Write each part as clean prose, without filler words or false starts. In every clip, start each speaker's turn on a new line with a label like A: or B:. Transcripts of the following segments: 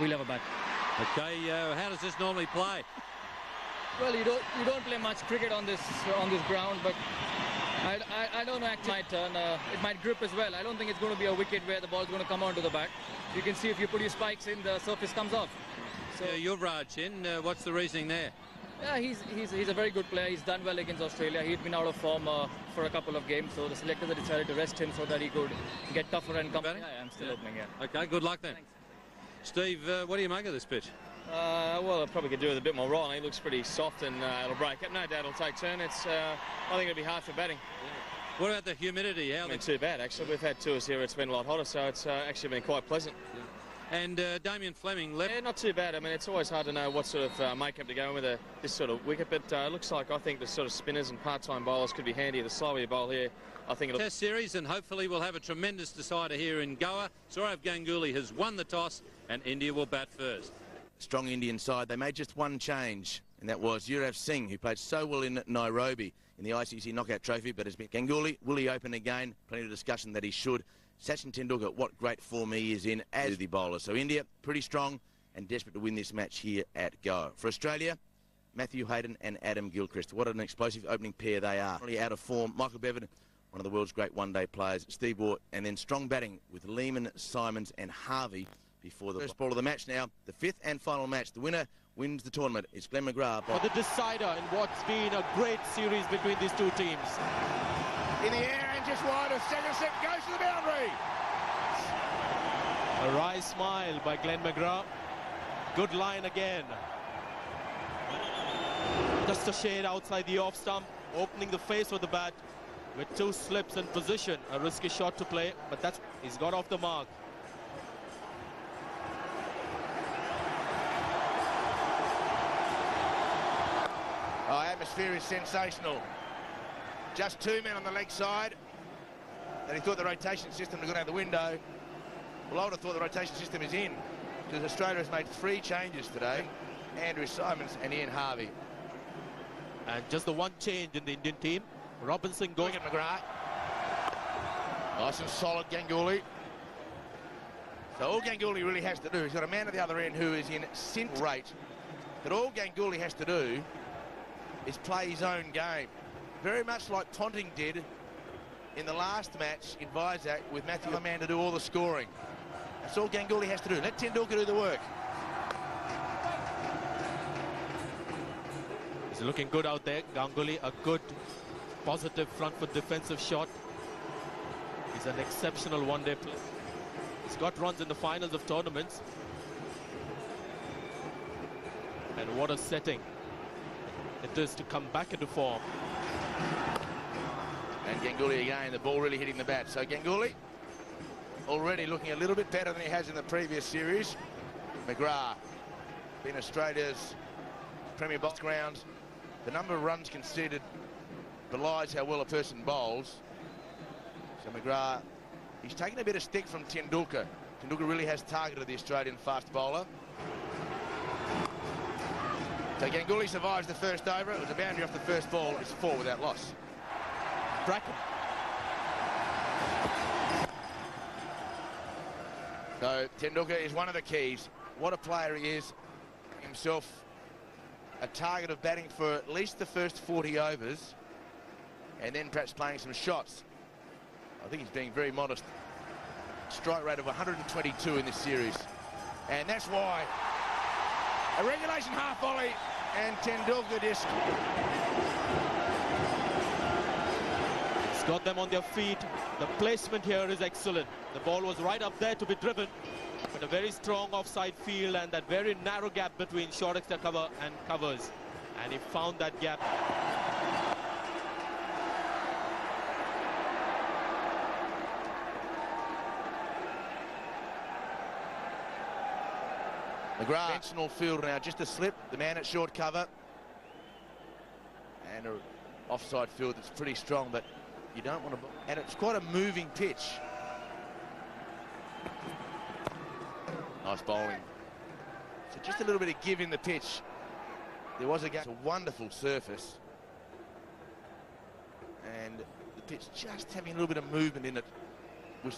A: we'll have a bat.
B: Okay, how does this normally play?
A: Well, you don't play much cricket on this ground, but I don't know. It might turn. It might grip as well. I don't think it's going to be a wicket where the ball's going to come onto the bat. You can see if you put your spikes in, the surface comes off. So
B: Yuvraj in. What's the reasoning there?
A: Yeah, he's a very good player. He's done well against Australia. He'd been out of form for a couple of games, so the selectors had decided to rest him so that he could get tougher and come. Yeah, I'm still opening. Yeah.
B: Okay, good luck then.
A: Thanks.
B: Steve, what do you make of this pitch?
C: Well, I probably could do with a bit more rolling. It looks pretty soft and it'll break up. No doubt it'll take turn. I think it'll be hard for batting.
B: Yeah. What about the humidity? How?
C: Not too bad, actually. We've had tours here. It's been a lot hotter, so it's actually been quite pleasant.
B: Yeah. And Damien Fleming left.
C: Yeah, not too bad. I mean, it's always hard to know what sort of makeup to go in with this sort of wicket, but it looks like I think the sort of spinners and part-time bowlers could be handy. The slower you bowl here, I think it'll...
B: Test series, and hopefully we'll have a tremendous decider here in Goa. Sourav Ganguly has won the toss, and India will bat first.
D: Strong Indian side. They made just one change, and that was Yuvraj Singh, who played so well in Nairobi in the ICC Knockout Trophy, but has been Ganguly. Will he open again? Plenty of discussion that he should. Sachin Tendulkar, what great form he is in as the bowler. So India, pretty strong and desperate to win this match here at Goa. For Australia, Matthew Hayden and Adam Gilchrist. What an explosive opening pair they are. Really out of form. Michael Bevan, one of the world's great one-day players. Steve Waugh, and then strong batting with Lehman, Simons and Harvey before the first ball of the match now. The fifth and final match. The winner wins the tournament. It's Glenn McGrath.
E: For the decider in what's been a great series between these two teams.
F: In the air and just wide of second set, goes to the boundary.
E: A wry smile by Glenn McGrath. Good line again. Just a shade outside the off stump, opening the face of the bat with two slips in position. A risky shot to play, but he's got off the mark.
F: Oh, atmosphere is sensational. Just two men on the leg side. And he thought the rotation system had gone out the window. Well, I would have thought the rotation system is in, because Australia has made 3 changes today. Andrew Simons and Ian Harvey.
E: And just the one change in the Indian team. Robinson going
F: at McGrath. Nice and solid Ganguly. So all Ganguly really has to do, he's got a man at the other end who is in sync rate. But all Ganguly has to do is play his own game. Very much like Ponting did in the last match in Vizag with Matthew Laman to do all the scoring. That's all Ganguly has to do. Let Tendulkar do the work.
E: He's looking good out there. Ganguly, a good, positive front foot defensive shot. He's an exceptional one-day player. He's got runs in the finals of tournaments. And what a setting it is to come back into form.
F: And Ganguly again, the ball really hitting the bat. So Ganguly already looking a little bit better than he has in the previous series. McGrath, been Australia's premier box grounds. The number of runs conceded belies how well a person bowls. So McGrath, he's taken a bit of stick from Tendulkar. Tendulkar really has targeted the Australian fast bowler. So Ganguly survives the first over. It was a boundary off the first ball. It's 4 without loss.
E: Bracken.
F: So Tendulkar is one of the keys. What a player he is. Himself a target of batting for at least the first 40 overs, and then perhaps playing some shots. I think he's being very modest. Strike rate of 122 in this series. And that's why a regulation half volley and Tendulkar just...
E: He's got them on their feet. The placement here is excellent. The ball was right up there to be driven, but a very strong offside field and that very narrow gap between short extra cover and covers. And he found that gap.
F: McGrath, conventional field now, just a slip, the man at short cover. And an offside field that's pretty strong, but you don't want to... And it's quite a moving pitch. Nice bowling. So just a little bit of give in the pitch. There was a gap. It's a wonderful surface. And the pitch just having a little bit of movement in it.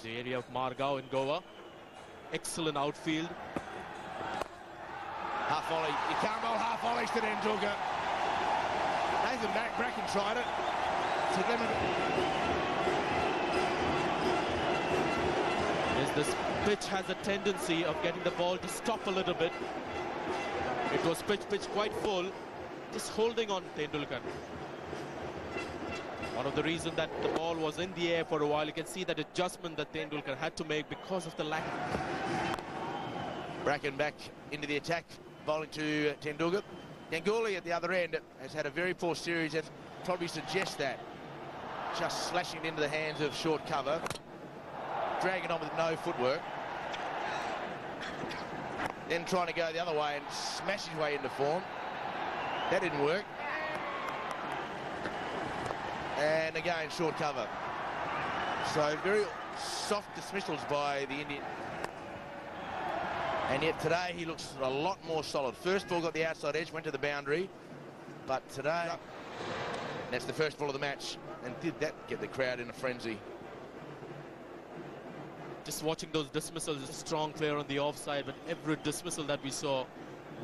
E: The area of Margao in Goa. excellent outfield.
F: Half volley. You can't roll half volleys to Tendulkar. Nathan Bracken tried it. To limit
E: Yes, this pitch has a tendency of getting the ball to stop a little bit. It was pitched quite full, just holding on Tendulkar. One of the reasons that the ball was in the air for a while, you can see that adjustment that Tendulkar had to make because of the lack.
F: Bracken back into the attack, bowling to Tendulkar. Ganguly at the other end has had a very poor series. That probably suggests that. Just slashing it into the hands of short cover. Dragging on with no footwork. Then trying to go the other way and smash his way into form. That didn't work. And again, short cover. So very soft dismissals by the Indian. And yet today he looks a lot more solid. First ball got the outside edge, went to the boundary. But today, that's the first ball of the match. And did that get the crowd in a frenzy?
E: Just watching those dismissals, a strong player on the offside, but every dismissal that we saw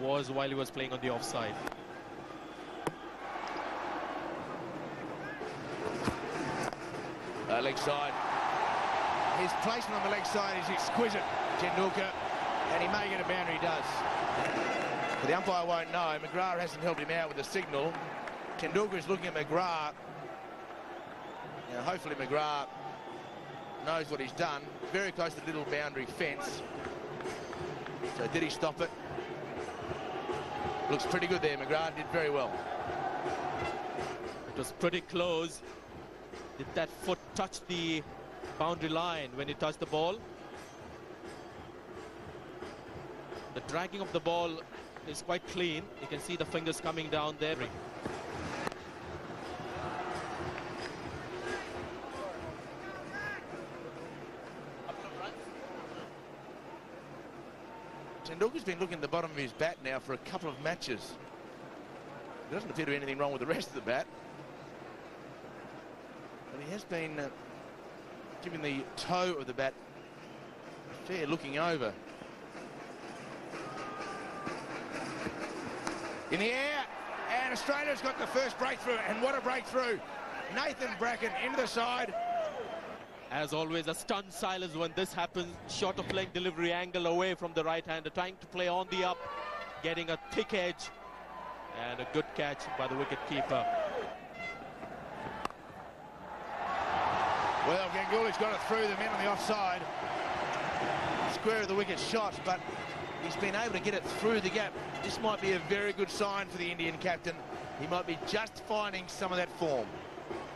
E: was while he was playing on the offside.
F: Leg side. His placement on the leg side is exquisite, Tendulkar, and he may get a boundary, he does. But the umpire won't know. McGrath hasn't helped him out with the signal. Tendulkar is looking at McGrath. Now, hopefully McGrath knows what he's done. Very close to the little boundary fence. So did he stop it? Looks pretty good there. McGrath did very well.
E: It was pretty close. Did that foot touch the boundary line when he touched the ball? The dragging of the ball is quite clean. You can see the fingers coming down there.
F: Tendulkar's been looking at the bottom of his bat now for a couple of matches. There doesn't appear to be anything wrong with the rest of the bat. But he has been giving the toe of the bat a fair looking over. In the air, and Australia's got the first breakthrough, and what a breakthrough. Nathan Bracken into the side.
E: As always, a stunned silence when this happens. Short of playing delivery angle away from the right-hander, trying to play on the up, getting a thick edge, and a good catch by the wicket-keeper.
F: Well, Ganguly's got it through the men on the offside. Square of the wicket shot, but he's been able to get it through the gap. This might be a very good sign for the Indian captain. He might be just finding some of that form.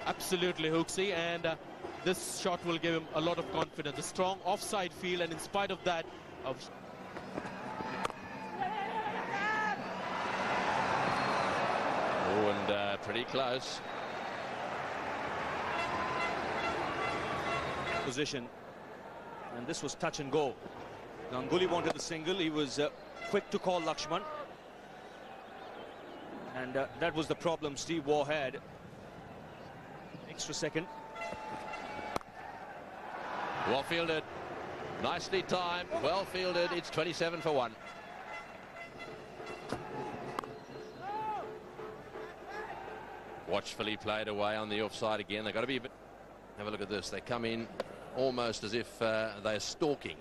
E: Absolutely, Hooksy, and this shot will give him a lot of confidence. A strong offside feel, and in spite of that,
G: and pretty close.
H: Position, and this was touch and go. Ganguly wanted the single. He was quick to call Lakshman, and that was the problem Steve Waugh had. Extra second.
G: Well fielded, nicely timed, well fielded. It's 27 for 1. Watchfully played away on the offside again. They've got to be a bit. Have a look at this. They come in almost as if they're stalking,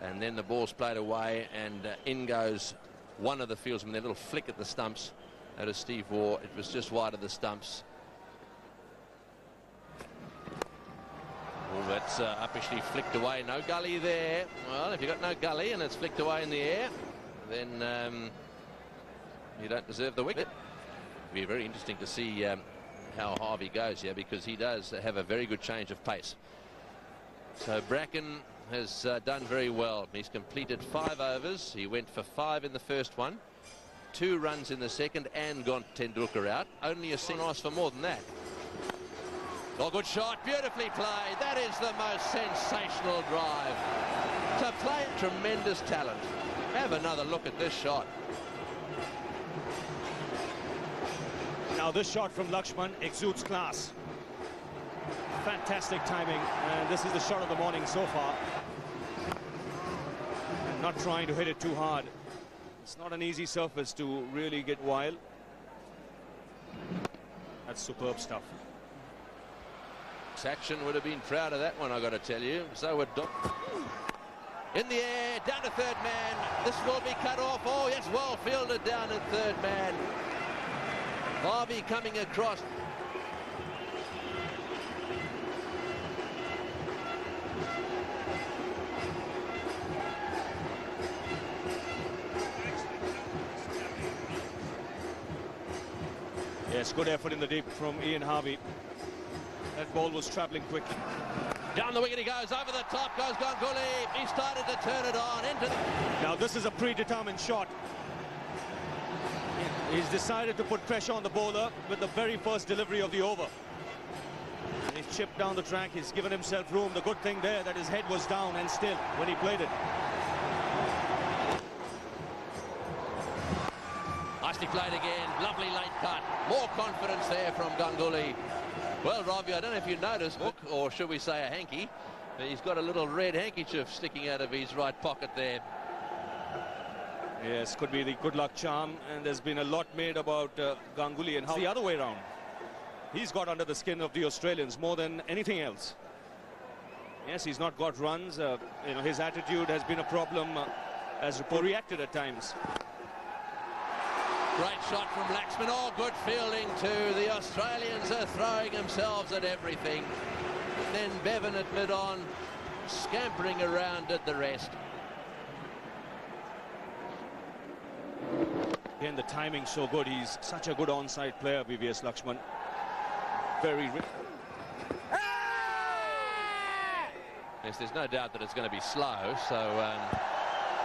G: and then the ball's played away, and in goes one of the fieldsmen. Their little flick at the stumps. That is Steve Waugh. It was just wide of the stumps. Oh, that's uppishly flicked away. No gully there. Well, if you've got no gully and it's flicked away in the air, then you don't deserve the wicket. It'll be very interesting to see how Harvey goes here, because he does have a very good change of pace. So Bracken has done very well. He's completed 5 overs. He went for 5 in the first one, 2 runs in the second, and got Tendulkar out. Only a single. Nice for more than that. Oh, good shot, beautifully played. That is the most sensational drive. To play, tremendous talent. Have another look at this shot.
H: Now this shot from Lakshman exudes class. Fantastic timing, and this is the shot of the morning so far. not trying to hit it too hard. It's not an easy surface to really get wild. That's superb stuff.
G: Action would have been proud of that one, I got to tell you. So would in the air, down to third man. This will be cut off. Oh, yes, well fielded down at third man. Harvey coming across.
H: Yes, good effort in the deep from Ian Harvey. That ball was travelling quickly.
G: Down the wicket he goes, over the top goes Ganguly. He started to turn it on into the...
H: Now this is a predetermined shot. He's decided to put pressure on the bowler with the very first delivery of the over. And he's chipped down the track, he's given himself room. The good thing there that his head was down and still when he played it.
G: Nicely played again, lovely late cut. More confidence there from Ganguly. Well, Robbie, I don't know if you noticed, or should we say a hanky, but he's got a little red handkerchief sticking out of his right pocket there.
H: Yes, could be the good luck charm, and there's been a lot made about Ganguly and how the other way around. He's got under the skin of the Australians more than anything else. Yes, he's not got runs. You know, his attitude has been a problem as reacted at times.
G: Great shot from Laxman. Oh, good fielding too. The Australians are throwing themselves at everything. Then Bevan at mid-on, scampering around, did the rest.
H: Again, the timing so good. He's such a good onside player, VVS Lakshman. Very rich.
G: Yes, there's no doubt that it's going to be slow, so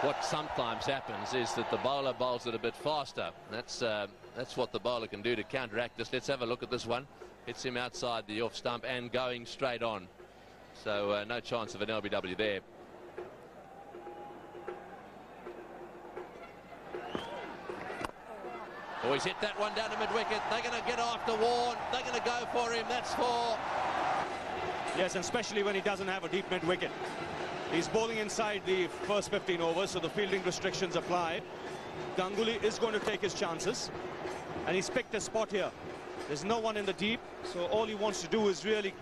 G: what sometimes happens is that the bowler bowls it a bit faster. That's what the bowler can do to counteract this. Let's have a look at this one. Hits him outside the off stump and going straight on. So no chance of an LBW there. Oh, he's hit that one down to mid-wicket. They're going to get after Warne. They're going to go for him. That's 4.
H: Yes, and especially when he doesn't have a deep mid-wicket. He's bowling inside the first 15 overs, so the fielding restrictions apply. Ganguly is going to take his chances, and he's picked a spot here. There's no one in the deep, so all he wants to do is really...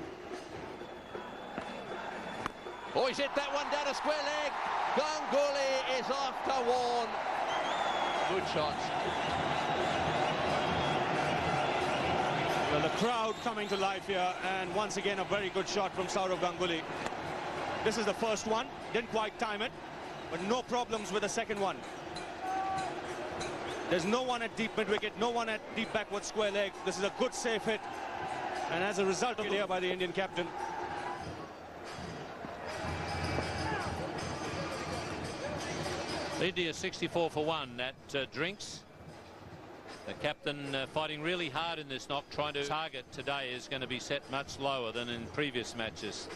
G: Oh, he's hit that one down a square leg. Ganguly is after Warne. Good shots.
H: Well, the crowd coming to life here, and once again a very good shot from Sourav Ganguly. This is the first one, didn't quite time it, but no problems with the second one. There's no one at deep mid-wicket, no one at deep backward square leg. This is a good safe hit, and as a result of it here by the Indian captain.
B: India 64 for 1 at Drinks. The captain fighting really hard in this knock, trying to target today is going to be set much lower than in previous matches.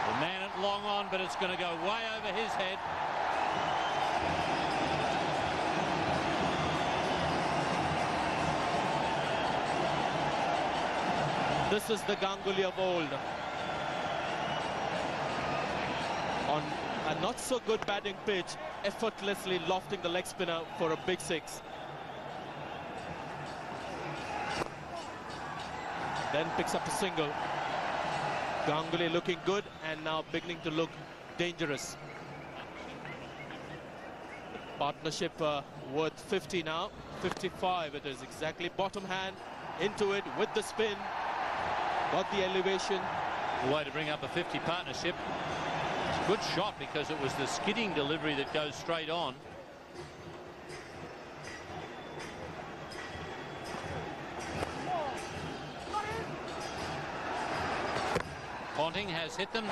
B: The man at long on, but it's going to go way over his head.
E: This is the Ganguly of old. On a not so good batting pitch, effortlessly lofting the leg spinner for a big 6. Then picks up a single. Ganguly looking good and now beginning to look dangerous. Partnership worth 50 now. 55 it is exactly. Bottom hand into it with the spin. Got the elevation.
B: The way to bring up a 50 partnership. It's a good shot because it was the skidding delivery that goes straight on. Ponting has hit them.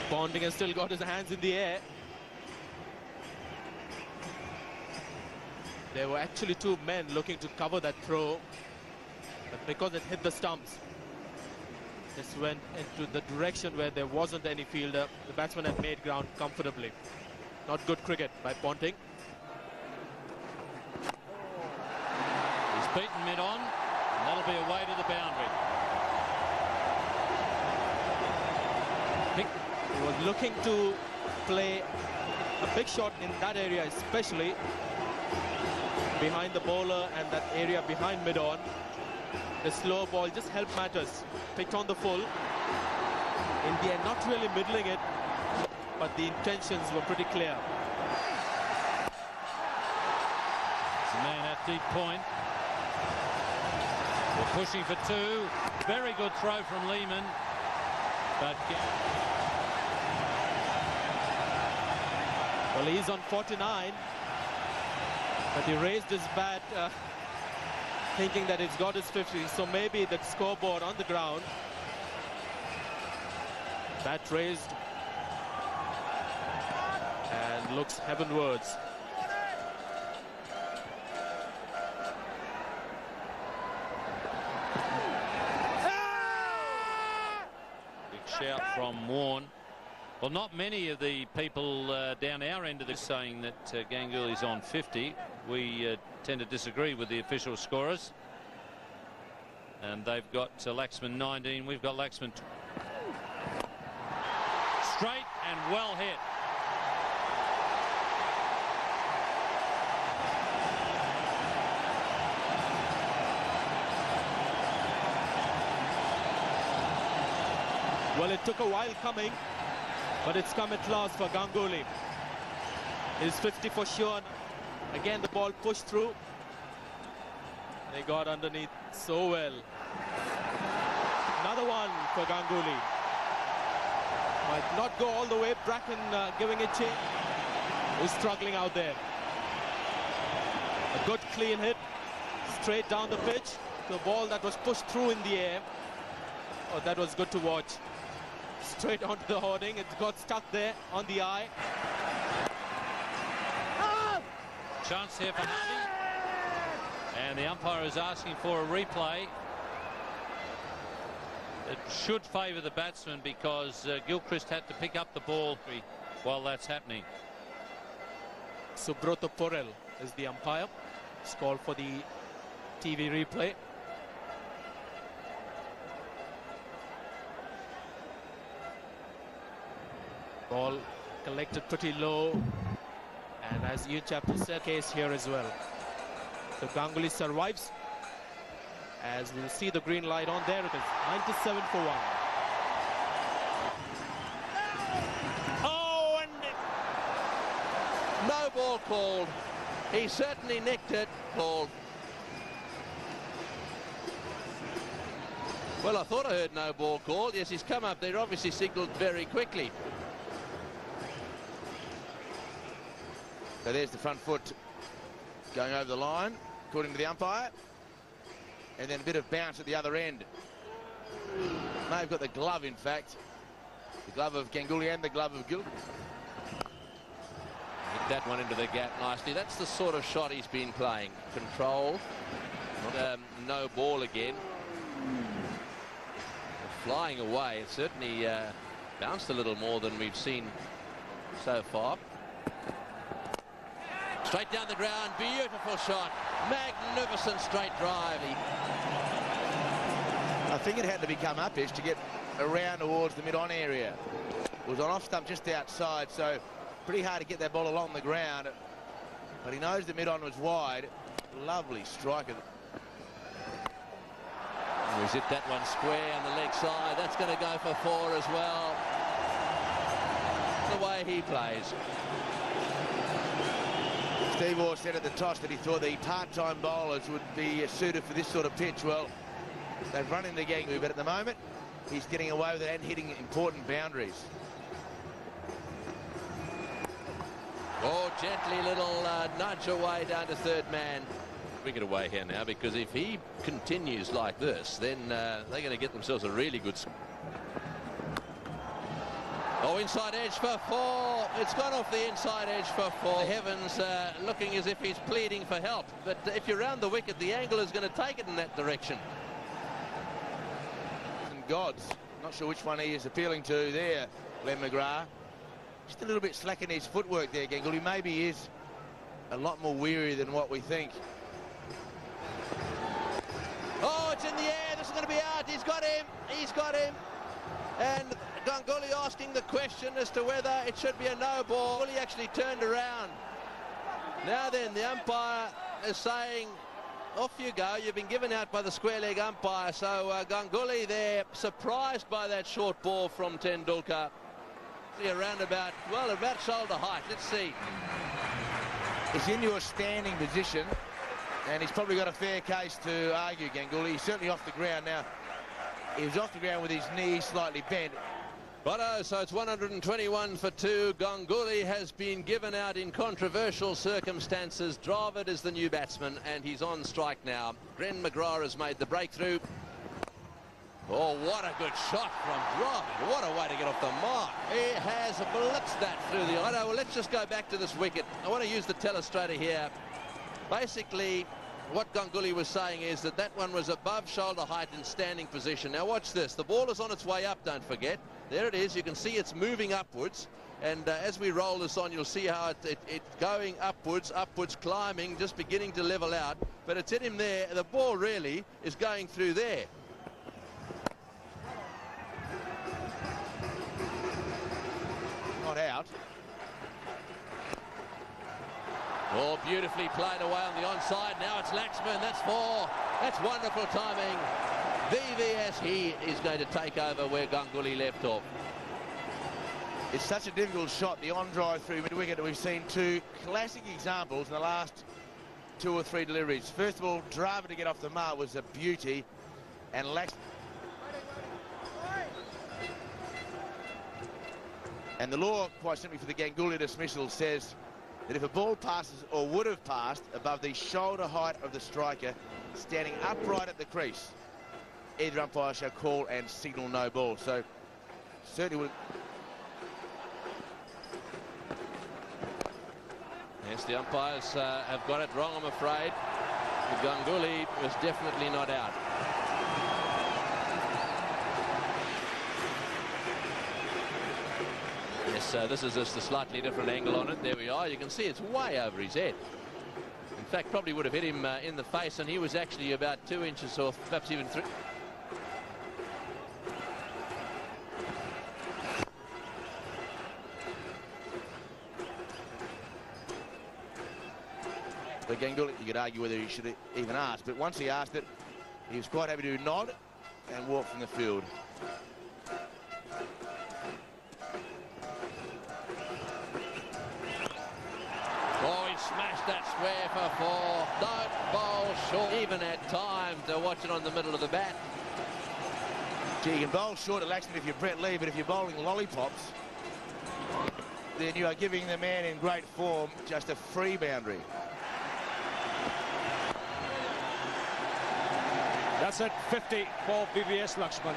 E: Ponting has still got his hands in the air. There were actually 2 men looking to cover that throw, but because it hit the stumps, this went into the direction where there wasn't any fielder. The batsman had made ground comfortably. Not good cricket by Ponting.
B: He's beaten mid-on. That'll will be away to the boundary.
E: He was looking to play a big shot in that area, especially behind the bowler and that area behind mid-on. The slow ball just helped matters. Picked on the full. India not really middling it, but the intentions were pretty clear.
B: It's a man at deep point. We're pushing for two. Very good throw from Lehmann. But
E: well, he's on 49, but he raised his bat thinking that it's got his 50, so maybe the scoreboard on the ground. Bat raised and looks heavenwards.
B: big shout from Warne. Well, not many of the people down our end of this saying that Ganguly's on 50. We tend to disagree with the official scorers. And they've got Laxman 19. We've got Laxman straight and well hit.
E: Well, it took a while coming, but it's come at last for Ganguly. He's 50 for sure. Again, the ball pushed through. They got underneath so well. Another one for Ganguly. Might not go all the way. Bracken giving it chase. He's struggling out there. A good clean hit. Straight down the pitch. The ball that was pushed through in the air. Oh, that was good to watch. Straight onto the hoarding. It got stuck there on the eye.
B: Chance here for Harvey. And the umpire is asking for a replay. It should favour the batsman because Gilchrist had to pick up the ball while that's happening.
E: Subrata Porel is the umpire. It's called for the TV replay. Ball collected pretty low, and as you chapter said, case here as well. So Ganguly survives, as we'll see the green light on. There it is, 97 for 1.
G: Oh, and no ball called. He certainly nicked it. Called. Well, I thought I heard no ball called. Yes, he's come up there, obviously signalled very quickly.
D: So there's the front foot going over the line, according to the umpire. And then a bit of bounce at the other end. May have got the glove, in fact. The glove of Ganguly and the glove of Gil.
G: Hit that one into the gap nicely. That's the sort of shot he's been playing. Control. No ball again. Flying away. It certainly bounced a little more than we've seen so far. Straight down the ground, beautiful shot, magnificent straight drive.
D: I think it had to become up-ish to get around towards the mid-on area. It was on off stump just outside, so pretty hard to get that ball along the ground. But he knows the mid-on was wide. Lovely striker.
G: He's hit that one square on the leg side. That's going to go for 4 as well. The way he plays.
D: Steve Orr said at the toss that he thought the part-time bowlers would be suited for this sort of pitch. Well, they've run into Ganguly, but at the moment, he's getting away with it and hitting important boundaries.
G: Oh, gently little nudge away down to third man. Wicket away here now, because if he continues like this, then they're going to get themselves a really good score. Oh, inside edge for 4. It's gone off the inside edge for 4. Heavens looking as if he's pleading for help. But if you're round the wicket, the angle is going to take it in that direction.
D: And Gods, not sure which one he is appealing to there, Glenn McGrath. Just a little bit slack in his footwork there, Ganguly. Maybe he is a lot more weary than what we think.
G: Oh, it's in the shot. He's got him. He's got him. And Ganguly asking the question as to whether it should be a no ball. He actually turned around. Now then, the umpire is saying, off you go. You've been given out by the square leg umpire. So Ganguly there, surprised by that short ball from Tendulkar. Around about shoulder height. Let's see.
F: He's into a standing position, and he's probably got a fair case to argue, Ganguly. He's certainly off the ground now. He was off the ground with his knee slightly bent.
G: Righto, so it's 121 for 2. Ganguly has been given out in controversial circumstances. Dravid is the new batsman, and he's on strike now. Glenn McGrath has made the breakthrough. Oh, what a good shot from Dravid. What a way to get off the mark. He has blitzed that through the... Righto, well, let's just go back to this wicket. I want to use the telestrator here. Basically, what Ganguly was saying is that that one was above shoulder height in standing position. Now watch this. The ball is on its way up, don't forget. There it is. You can see it's moving upwards. And as we roll this on, you'll see how it's going upwards, climbing, just beginning to level out. But it's hit him there. The ball really is going through there.
F: Not out.
G: Oh, beautifully played away on the onside. Now it's Laxman. That's 4. That's wonderful timing. VVS, he is going to take over where Ganguly left off.
F: It's such a difficult shot, the on-drive through mid-wicket. We've seen 2 classic examples in the last 2 or 3 deliveries. First of all, Dravid to get off the mark was a beauty, and Laxman. And the law, quite simply, for the Ganguly dismissal says that if a ball passes or would have passed above the shoulder height of the striker standing upright at the crease, either umpire shall call and signal no ball. So certainly would.
G: Yes, the umpires have got it wrong, I'm afraid. The Ganguly was definitely not out. Yes, this is just a slightly different angle on it. There we are. You can see it's way over his head. In fact, probably would have hit him in the face, and he was actually about 2 inches off, perhaps even 3.
F: But Ganguly, you could argue whether he should have even asked, but once he asked it, he was quite happy to nod and walk from the field.
G: Oh, he smashed that square for 4. Don't bowl short. Even had time to watch it on the middle of the bat.
F: Gee, you can bowl short at Laxman if you're Brett Lee, but if you're bowling lollipops, then you are giving the man in great form just a free boundary.
H: That's at 50 for VVS Laxman.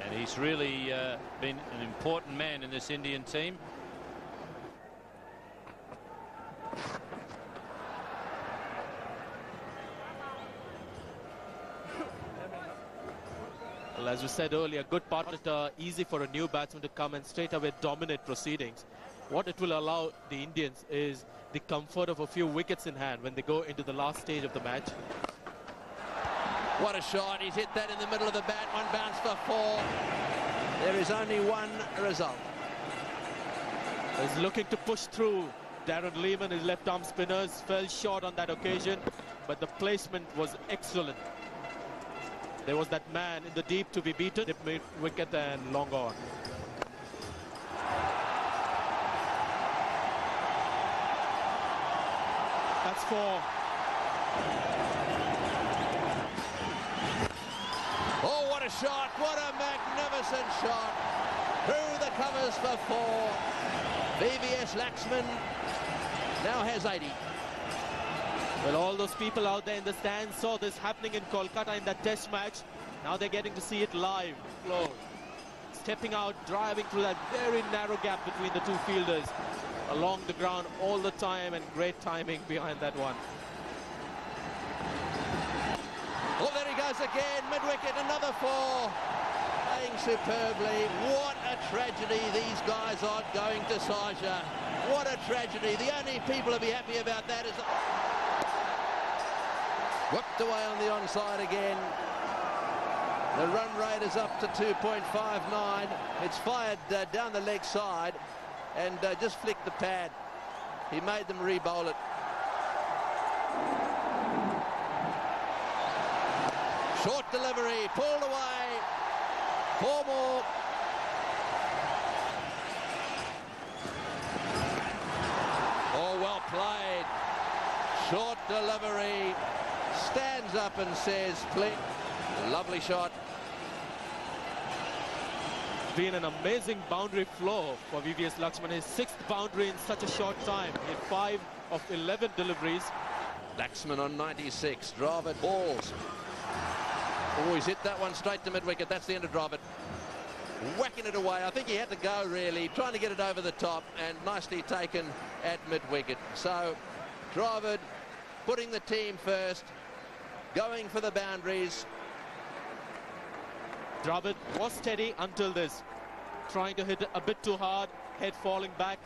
B: And he's really been an important man in this Indian team.
E: Well, as we said earlier, good partner, easy for a new batsman to come and straight away dominate proceedings. What it will allow the Indians is the comfort of a few wickets in hand when they go into the last stage of the match.
G: What a shot. He's hit that in the middle of the bat. One bounce for 4. There is only one result.
E: He's looking to push through. Darren Lehman, his left-arm spinners, fell short on that occasion, but the placement was excellent. There was that man in the deep to be beaten. It made wicket and long on. That's 4.
G: Oh, what a shot. What a magnificent shot. Through the covers for 4. VVS Laxman now has 80.
E: Well, all those people out there in the stands saw this happening in Kolkata in that test match. Now they're getting to see it live. Flo stepping out, driving through that very narrow gap between the two fielders. Along the ground all the time, and great timing behind that one.
G: Oh, there he goes again. Mid-wicket, another 4. playing superbly. What a tragedy these guys aren't going to Saja. What a tragedy. The only people to be happy about that is... Whipped away on the onside again. The run rate is up to 2.59. It's fired down the leg side and just flicked the pad. He made them re-bowl it. Short delivery, pulled away. 4 more. Oh, well played. Short delivery. Stands up and says, please. Lovely shot.
E: Been an amazing boundary flow for VVS Laxman. His 6th boundary in such a short time. He had 5 of 11 deliveries.
G: Laxman on 96. Dravid balls. Oh, he's hit that one straight to mid-wicket. That's the end of Dravid. Whacking it away. I think he had to go, really, trying to get it over the top, and nicely taken at mid-wicket. So, Dravid putting the team first, going for the boundaries.
E: Dravid was steady until this. Trying to hit it a bit too hard, head falling back,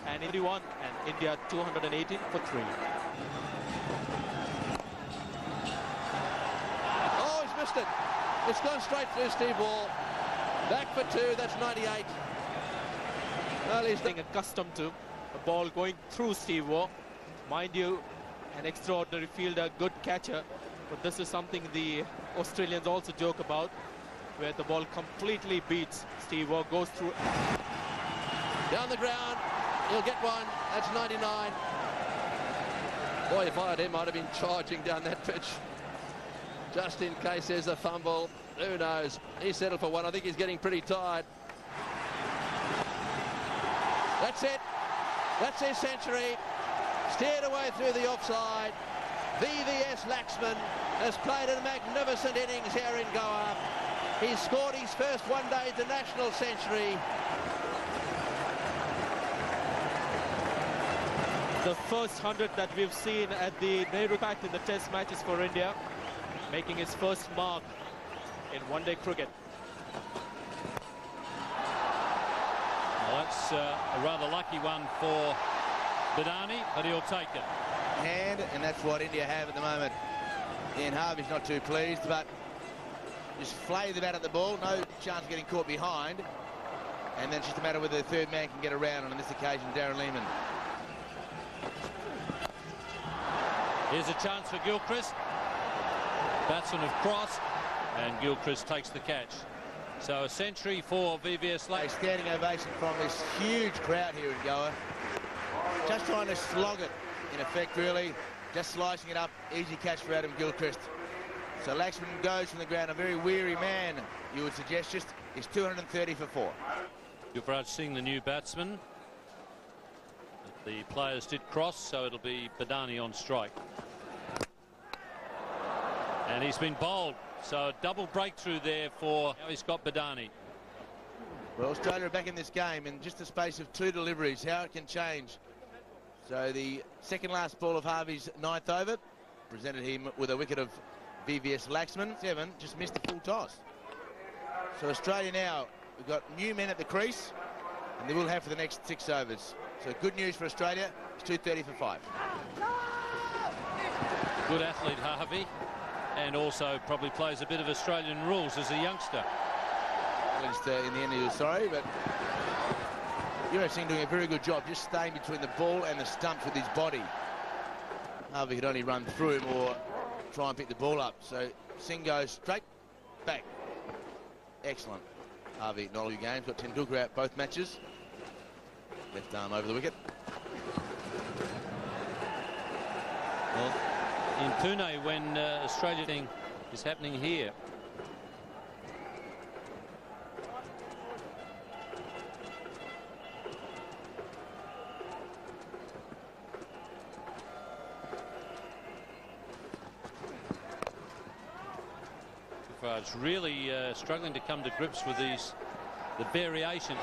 E: and 81, and India 218 for 3.
G: Oh, he's missed it. It's gone straight through Steve Waugh. Back for 2, that's 98. Well, he's
E: being accustomed to a ball going through Steve Waugh. Mind you, an extraordinary fielder, good catcher, but this is something the Australians also joke about, where the ball completely beats Steve Waugh, goes through.
G: Down the ground, he'll get one, that's 99. Boy, if I had him, I'd have been charging down that pitch. Just in case there's a fumble, who knows? He's settled for 1, I think he's getting pretty tired. That's it, that's his century. Steered away through the offside. VVS Laxman has played a magnificent innings here in Goa. He's scored his first one-day international century.
E: The first 100 that we've seen at the Nehru Pact in the Test matches for India, making his first mark in one-day cricket.
B: Well, that's a rather lucky one for Badani, but he'll take it.
D: And that's what India have at the moment. Ian Harvey's not too pleased, but just flay the bat at the ball, no chance of getting caught behind, and then it's just a matter whether the third man can get around, and on this occasion Darren Lehmann.
B: Here's a chance for Gilchrist. Batsmen have crossed, and Gilchrist takes the catch. So a century for VVS
D: A standing ovation from this huge crowd here in Goa. Just trying to slog it, in effect, really. Just slicing it up. Easy catch for Adam Gilchrist. So Laxman goes from the ground, a very weary man, you would suggest. Just is 230 for 4.
B: Yuvraj Singh, the new batsman. The players did cross, so it'll be Badani on strike. And he's been bowled, so a double breakthrough there for... Now he's got Badani.
D: Well, Australia are back in this game in just the space of 2 deliveries. How it can change. So the second last ball of Harvey's 9th over presented him with a wicket of VVS Laxman. 7 just missed the full toss. So Australia now, we've got new men at the crease, and they will have for the next 6 overs. So good news for Australia. It's 230 for 5.
B: Good athlete, Harvey, and also probably plays a bit of Australian rules as a youngster.
D: Just, in the end, he was sorry, but Yuvraj Singh doing a very good job, just staying between the ball and the stumps with his body. Harvey could only run through him or try and pick the ball up. So Singh goes straight back. Excellent. Harvey, not all your games, got Tendulkar out both matches. Left arm over the wicket.
B: Well, in Pune, when Australia thing is happening here. Really struggling to come to grips with the variation.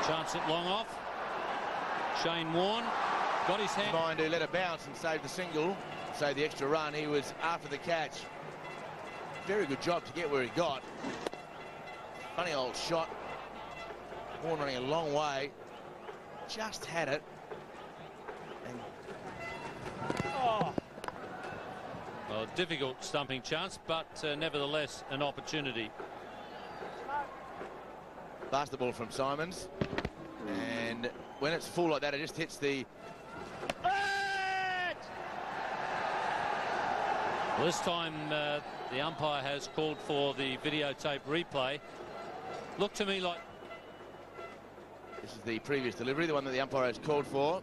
B: Chance at long off. Shane Warne got his hand.
F: Mind to let it bounce and save the single, save the extra run. He was after the catch. Very good job to get where he got. Funny old shot. Warne running a long way. Just had it. And
B: Well, a difficult stumping chance, but nevertheless an opportunity.
F: pass the ball from Simons. And when it's full like that, it just hits the...
B: Well, this time the umpire has called for the videotape replay. Looked to me like...
F: This is the previous delivery, the one that the umpire has called for.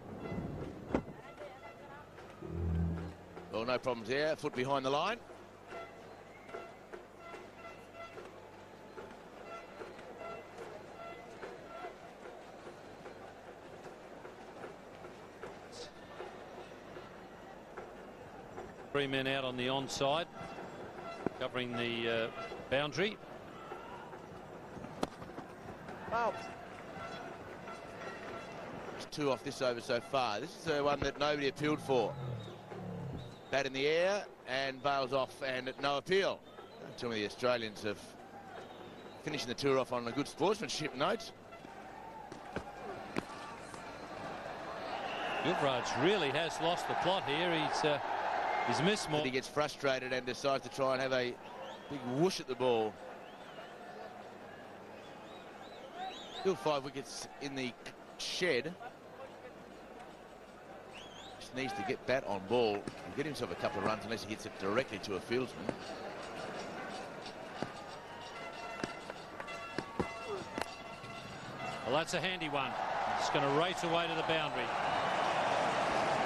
F: Well, no problems there. Foot behind the line.
B: Three men out on the onside, covering the boundary.
F: Oh. It's 2 off this over so far. This is the one that nobody appealed for. Bat in the air and bails off, and no appeal. Don't tell me the Australians have finishing the tour off on a good sportsmanship note.
B: Gilbride really has lost the plot here. He's missed more.
F: He gets frustrated and decides to try and have a big whoosh at the ball. Still 5 wickets in the shed. Just needs to get bat on ball and get himself a couple of runs unless he gets it directly to a fieldsman.
B: Well, that's a handy one. It's going to race away to the boundary.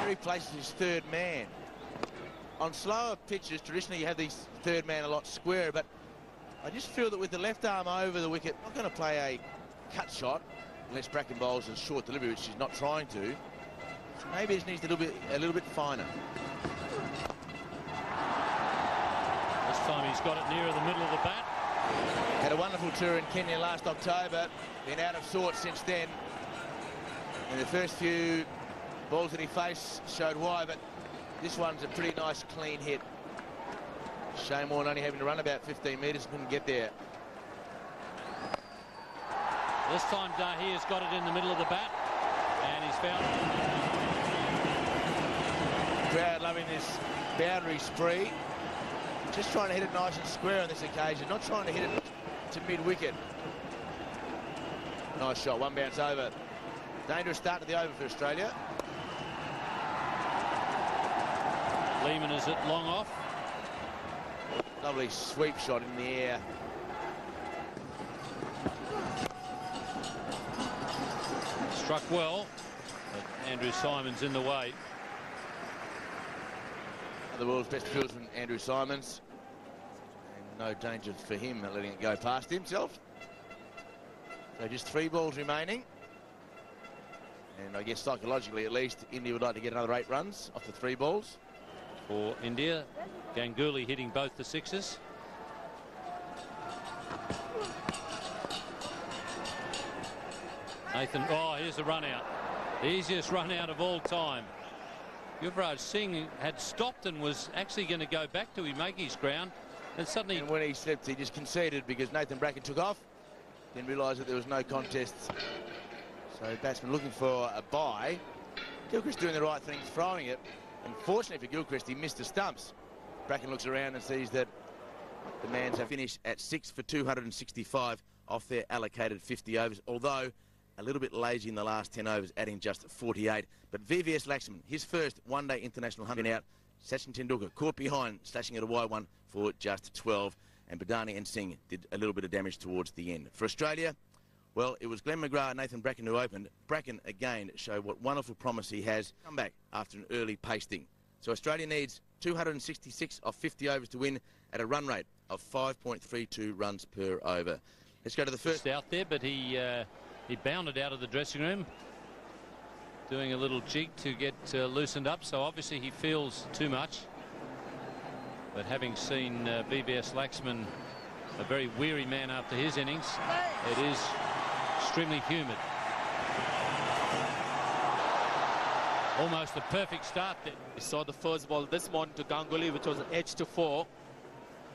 F: He places his third man. On slower pitches, traditionally you have these third man a lot squarer, but I just feel that with the left arm over the wicket, not going to play a cut shot unless Bracken bowls a short delivery, which she's not trying to. So maybe it needs a little bit finer.
B: This time he's got it nearer the middle of the bat.
F: Had a wonderful tour in Kenya last October. Been out of sorts since then. And the first few balls that he faced showed why, but this one's a pretty nice clean hit. Shane Warne only having to run about 15 metres, couldn't get there.
B: This time Dahi has got it in the middle of the bat, and he's found it.
F: Crowd loving this boundary spree. Just trying to hit it nice and square on this occasion, not trying to hit it to mid-wicket. Nice shot, one bounce over. Dangerous start to the over for Australia.
B: Lehman is at long off.
F: Lovely sweep shot in the air.
B: Struck well, but Andrew Simons in the way.
F: The world's best fieldsman, Andrew Simons. And no danger for him letting it go past himself. So just 3 balls remaining. And I guess psychologically at least, India would like to get another 8 runs off the 3 balls.
B: For India, Ganguly hitting both the sixes. Nathan, oh, here's the run out. The easiest run out of all time. Yuvraj Singh had stopped and was actually going to go back to Maki's ground, and suddenly...
F: And when he slipped, he just conceded because Nathan Bracken took off. Then realised that there was no contest. So batsman looking for a bye. Gilchrist doing the right thing, throwing it. Unfortunately for Gilchrist, he missed the stumps. Bracken looks around and sees that the Mans have finished at 6 for 265 off their allocated 50 overs, although a little bit lazy in the last 10 overs, adding just 48. But VVS Laxman, his first one-day international 100 out. Sachin Tendulkar caught behind, slashing at a wide one for just 12. And Badani and Singh did a little bit of damage towards the end. For Australia, well, it was Glenn McGrath and Nathan Bracken who opened. Bracken, again, showed what wonderful promise he has. Come back after an early pasting. So Australia needs 266 off 50 overs to win at a run rate of 5.32 runs per over. Let's go to the first.
B: Out there, but he bounded out of the dressing room, doing a little jig to get loosened up. So obviously he feels too much. But having seen VVS Laxman, a very weary man after his innings, it is extremely humid. Almost a perfect start there.
E: We saw the first ball this morning to Ganguly, which was edge to 4.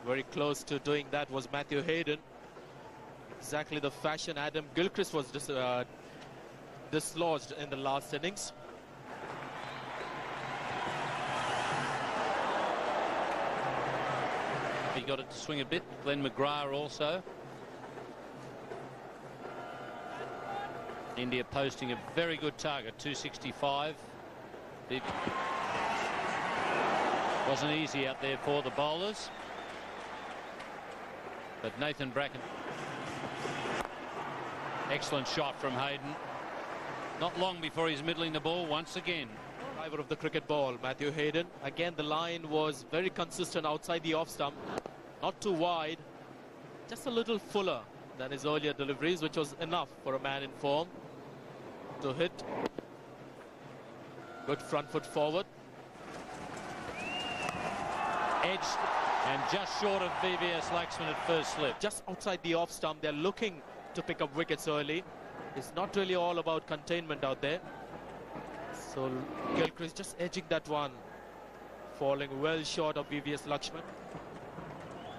E: Very close to doing that was Matthew Hayden. Exactly the fashion Adam Gilchrist was dislodged in the last innings.
B: He got it to swing a bit. Glenn McGrath also. India posting a very good target, 265. It wasn't easy out there for the bowlers. But Nathan Bracken. Excellent shot from Hayden. Not long before he's middling the ball once again.
E: Driver of the cricket ball, Matthew Hayden. Again, the line was very consistent outside the off stump. Not too wide, just a little fuller than his earlier deliveries, which was enough for a man in form to hit. Good front foot forward.
B: Edged and just short of VVS Laxman at first slip.
E: Just outside the off stump, they're looking to pick up wickets early. It's not really all about containment out there. So Gilchrist just edging that one, falling well short of VVS Laxman.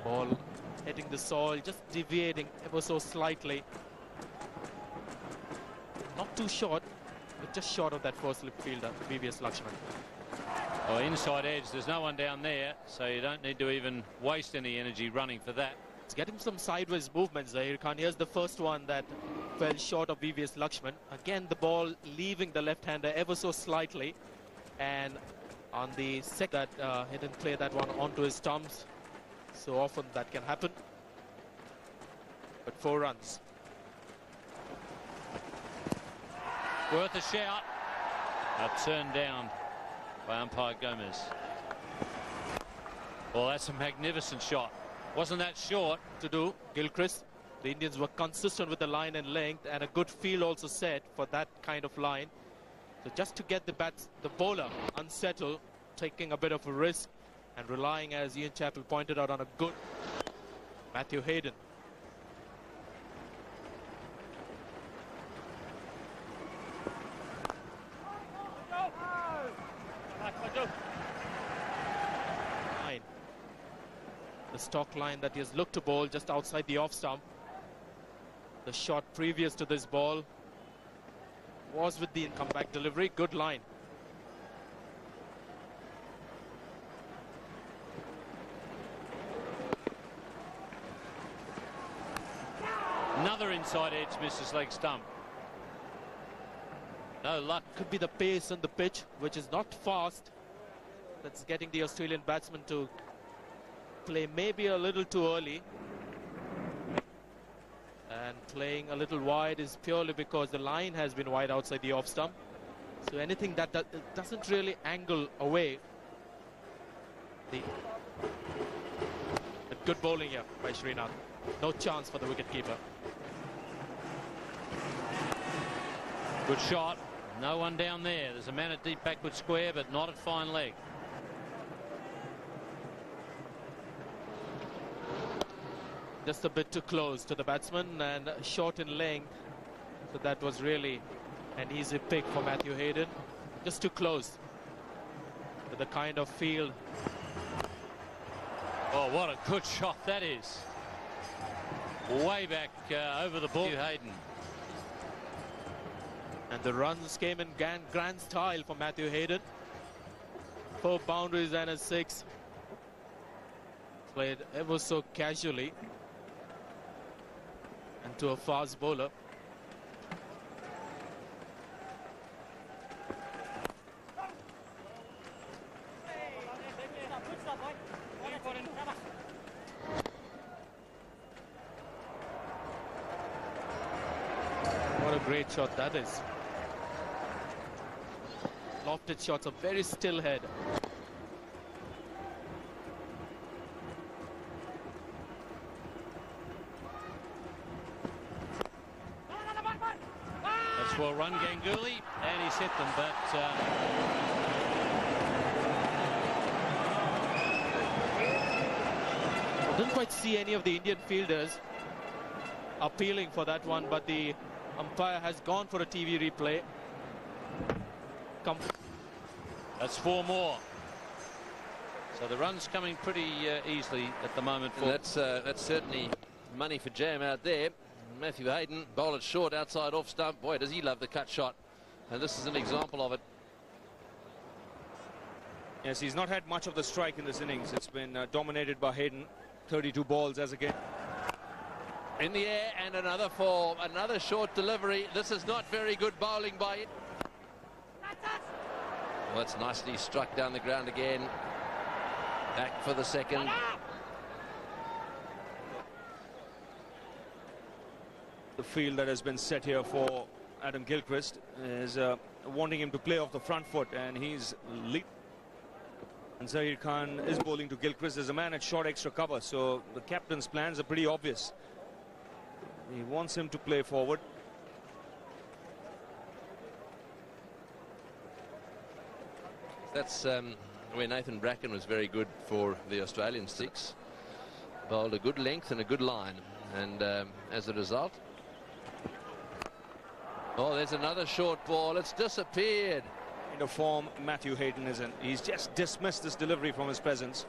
E: Ball hitting the soil, just deviating ever so slightly. Not too short, but just short of that first slip fielder, VVS Laxman.
B: Oh, inside edge, there's no one down there, so you don't need to even waste any energy running for that.
E: It's getting some sideways movements there, Khan. Here's the first one that fell short of VVS Laxman. Again, the ball leaving the left-hander ever so slightly. And on the second, he didn't play that one onto his stumps. So often that can happen. But 4 runs.
B: Worth a shout. Turned down by umpire Gomez. Well, that's a magnificent shot. Wasn't that short
E: to do, Gilchrist? The Indians were consistent with the line and length, and a good field also set for that kind of line. So just to get the bowler unsettled, taking a bit of a risk and relying, as Ian Chappell pointed out, on a good Matthew Hayden. The stock line that he has looked to bowl just outside the off stump. The shot previous to this ball was with the comeback delivery. Good line.
B: Another inside edge misses leg stump. No luck.
E: Could be the pace on the pitch, which is not fast. That's getting the Australian batsman to play maybe a little too early. And playing a little wide is purely because the line has been wide outside the off stump. So anything that doesn't really angle away. Good bowling here by Srinath. No chance for the wicketkeeper.
B: Good shot. No one down there. There's a man at deep backward square, but not at fine leg.
E: Just a bit too close to the batsman and short in length. So that was really an easy pick for Matthew Hayden. Just too close to the kind of field.
B: Oh, what a good shot that is. Way back over the ball. Hayden.
E: And the runs came in grand style for Matthew Hayden. 4 boundaries and a 6. Played ever so casually. And to a fast bowler. What a great shot that is. Lofted shots, a very still head.
B: That's well run, Ganguly, and he's hit them, but
E: didn't quite see any of the Indian fielders appealing for that one, but the umpire has gone for a TV replay.
B: That's 4 more. So the run's coming pretty easily at the moment. For
G: That's certainly money for Jam out there. Matthew Hayden bowled it short outside off stump. Boy, does he love the cut shot. And this is an example of it.
H: Yes, he's not had much of the strike in this innings. It's been dominated by Hayden. 32 balls as again.
G: In the air and another 4. Another short delivery. This is not very good bowling by it. Well, that's nicely struck down the ground again. Back for the second.
H: The field that has been set here for Adam Gilchrist is wanting him to play off the front foot, and he's lead. And Zahir Khan is bowling to Gilchrist. There's a man at short extra cover, so the captain's plans are pretty obvious. He wants him to play forward.
G: That's where Nathan Bracken was very good for the Australian six. Bowled a good length and a good line, and as a result, oh, there's another short ball. It's disappeared.
H: In a form Matthew Hayden isn't. He's just dismissed this delivery from his presence.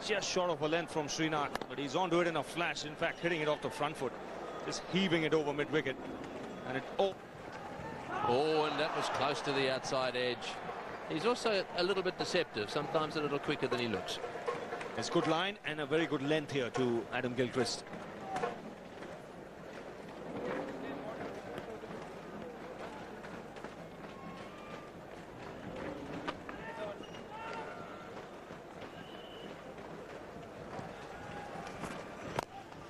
H: Just short of a length from Srinath, but he's onto it in a flash. In fact, hitting it off the front foot, just heaving it over mid-wicket, and it. Oh,
G: and that was close to the outside edge. He's also a little bit deceptive, sometimes a little quicker than he looks.
H: It's good line and a very good length here to Adam Gilchrist.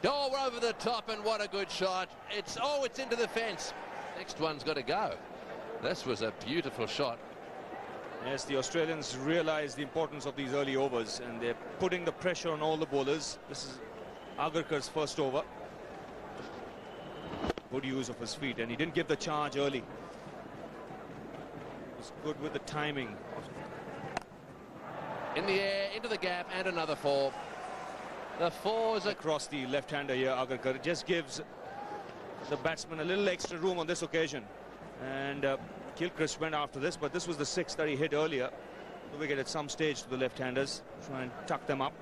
G: Oh, we're over the top, and what a good shot. It's into the fence. Next one's got to go. This was a beautiful shot.
H: Yes, the Australians realise the importance of these early overs, and they're putting the pressure on all the bowlers. This is Agarkar's first over. Good use of his feet, and he didn't give the charge early. He was good with the timing.
G: In the air, into the gap, and another 4. The 4 is
H: across the left-hander here, Agarkar. It just gives the batsman a little extra room on this occasion. And Gilchrist went after this, but this was the 6 that he hit earlier. The wicket at some stage to the left-handers. Try and tuck them up.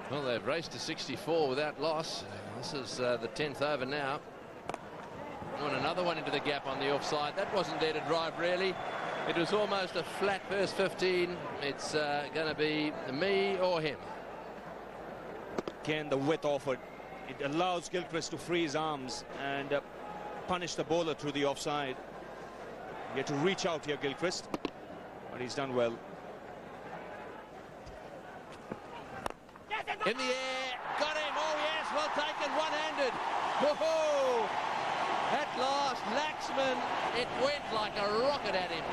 G: Well, they've raced to 64 without loss. This is the 10th over now. And another one into the gap on the offside. That wasn't there to drive, really. It was almost a flat first 15. It's going to be me or him.
H: Again, the width offered. It allows Gilchrist to free his arms and punish the bowler through the offside. You have to reach out here, Gilchrist, but he's done well.
G: In the air, got him. Oh yes, well taken, one-handed. Whoa! At last, Laxman, it went like a rocket at him.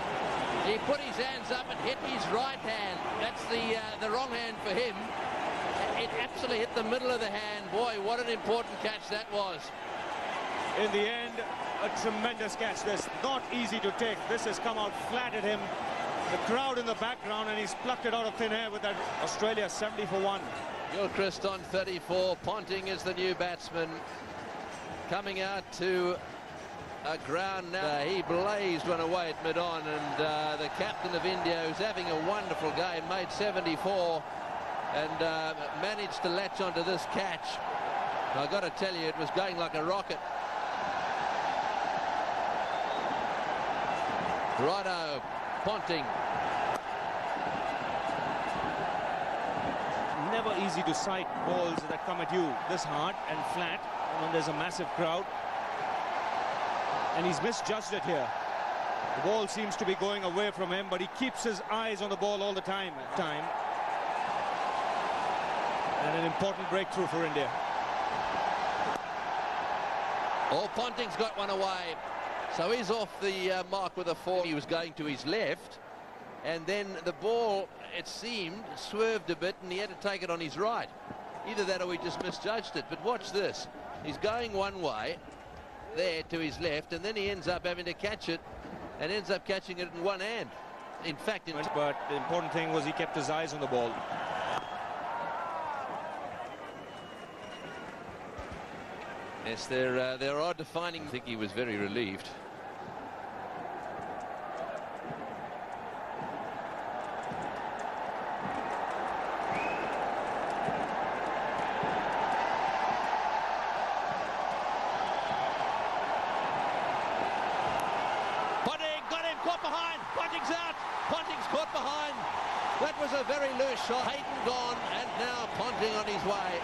G: He put his hands up and hit his right hand. That's the wrong hand for him. It absolutely hit the middle of the hand. Boy, what an important catch that was.
H: In the end, a tremendous catch. This not easy to take. This has come out flat at him. The crowd in the background, and he's plucked it out of thin air with that. Australia 70 for 1.
G: Gilchrist on 34. Ponting is the new batsman. Coming out to a ground now. He blazed one away at mid-on, and the captain of India, who's having a wonderful game, made 74 and managed to latch onto this catch. I've got to tell you, it was going like a rocket. Righto, Ponting.
H: Never easy to sight balls that come at you this hard and flat when there's a massive crowd. And he's misjudged it here. The ball seems to be going away from him, but he keeps his eyes on the ball all the time. And an important breakthrough for India.
G: Oh, Ponting's got one away. So he's off the mark with a 4. He was going to his left, and then the ball, it seemed, swerved a bit, and he had to take it on his right. Either that or he just misjudged it. But watch this. He's going one way there to his left, and then he ends up having to catch it, and ends up catching it in one hand. In fact,
H: but the important thing was he kept his eyes on the ball.
G: Yes, there are defining. I think he was very relieved. Ponting got him, caught behind. Ponting's out. Ponting's caught behind. That was a very loose shot. Hayden gone, and now Ponting on his way.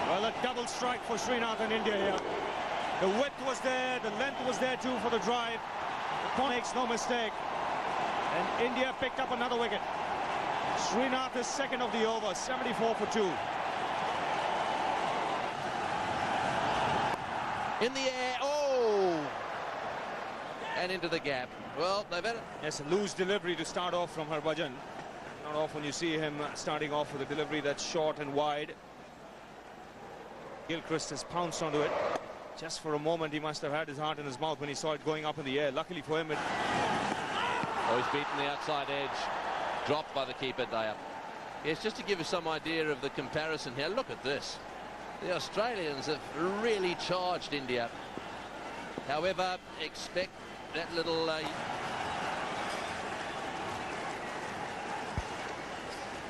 H: Well, a double strike for Srinath and India here. The width was there, the length was there too for the drive. The makes no mistake. And India picked up another wicket. Srinath is second of the over, 74 for 2.
G: In the air, oh! And into the gap. Well, they've had it.
H: Yes, a loose delivery to start off from Harbhajan. Not often you see him starting off with a delivery that's short and wide. Gilchrist has pounced onto it. Just for a moment, he must have had his heart in his mouth when he saw it going up in the air. Luckily for him, it...
G: Oh, he's beaten the outside edge. Dropped by the keeper, Daya. Yes, just to give you some idea of the comparison here, look at this. The Australians have really charged India. However, expect that little...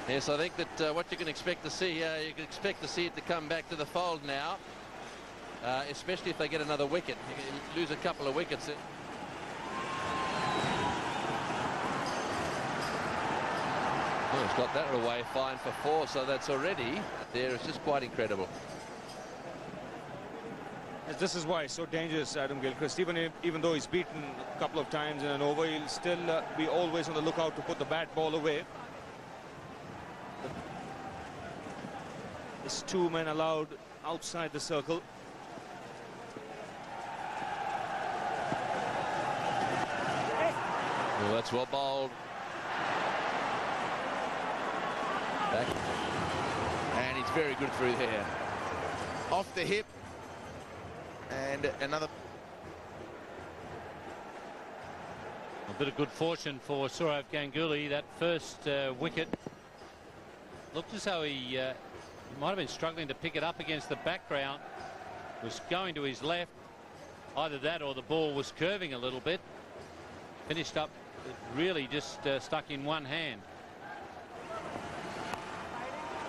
G: Yes, I think that what you can expect to see, you can expect to see it to come back to the fold now, especially if they get another wicket. You can lose a couple of wickets. Oh, he's got that away fine for 4, so that's already there. It's just quite incredible.
H: This is why it's so dangerous, Adam Gilchrist. Even though he's beaten a couple of times in an over, he'll still be always on the lookout to put the bat ball away. There's 2 men allowed outside the circle.
G: Well, that's well bowled. Back.
F: And he's very good through there. Off the hip. And another.
B: A bit of good fortune for Sourav Ganguly. That first wicket looked as though he might have been struggling to pick it up against the background. Was going to his left. Either that or the ball was curving a little bit. Finished up really just stuck in one hand.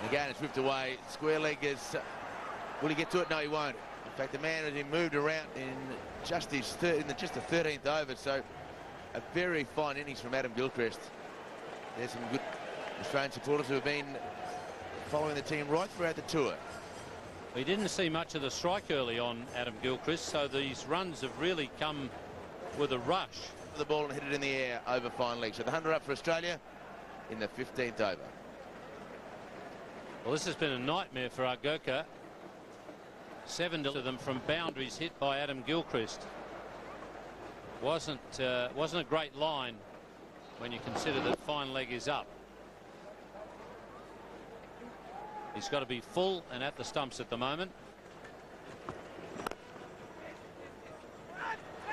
F: Again, it's whipped away. Square leg is. Will he get to it? No, he won't. In fact, the man has moved around in just the 13th over. So a very fine innings from Adam Gilchrist. There's some good Australian supporters who have been following the team right throughout the tour.
B: We didn't see much of the strike early on Adam Gilchrist, so these runs have really come with a rush.
F: The ball and hit it in the air over fine leg. So the 100 up for Australia in the 15th over.
B: Well, this has been a nightmare for our Gurkha. 7 to them from boundaries hit by Adam Gilchrist. Wasn't a great line when you consider that fine leg is up. He's got to be full and at the stumps at the moment.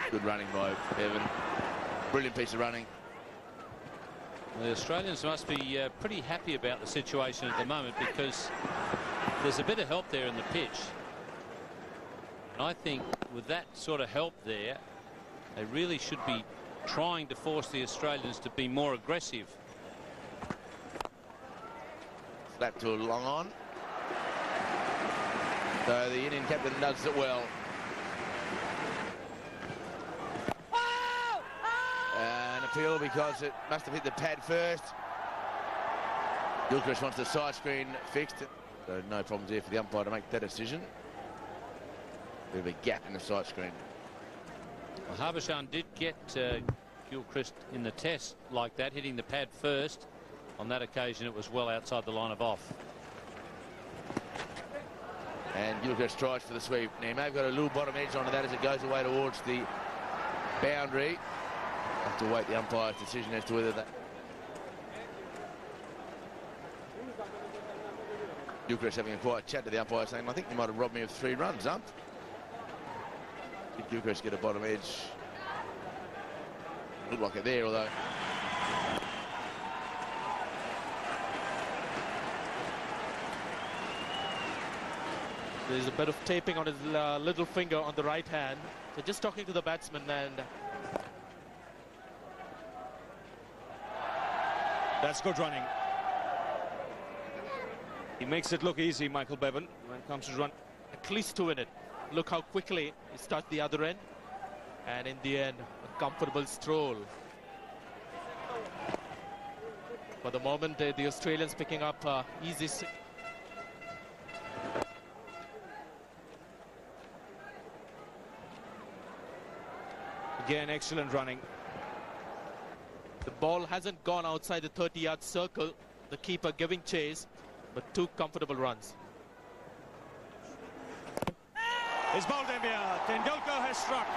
F: Good running by Evan. Brilliant piece of running.
B: The Australians must be pretty happy about the situation at the moment, because there's a bit of help there in the pitch. And I think with that sort of help there, they really should be trying to force the Australians to be more aggressive.
F: Slap to a long on. So the Indian captain does it well. An appeal because it must have hit the pad first. Gilchrist wants the side screen fixed. So no problems there for the umpire to make that decision. Bit of a gap in the side screen.
B: Well, Harbhajan did get Gilchrist in the test like that, hitting the pad first. On that occasion, it was well outside the line of off.
F: And Gilchrist tries for the sweep. Now, he may have got a little bottom edge onto that as it goes away towards the boundary. Have to wait the umpire's decision as to whether that. Gilchrist having a quiet chat to the umpire, saying, I think you might have robbed me of 3 runs, ump. Did Gilchrist get a bottom edge? Looked like it there, although.
E: There's a bit of taping on his little finger on the right hand. So just talking to the batsman, and
H: that's good running. He makes it look easy, Michael Bevan, when it comes to run.
E: at least 2 in it. Look how quickly he starts the other end. And in the end, a comfortable stroll. For the moment, the Australians picking up easy.
H: Again, excellent running.
E: The ball hasn't gone outside the 30-yard circle. The keeper giving chase, but 2 comfortable runs.
H: It's bowled in here. Tendulkar has struck.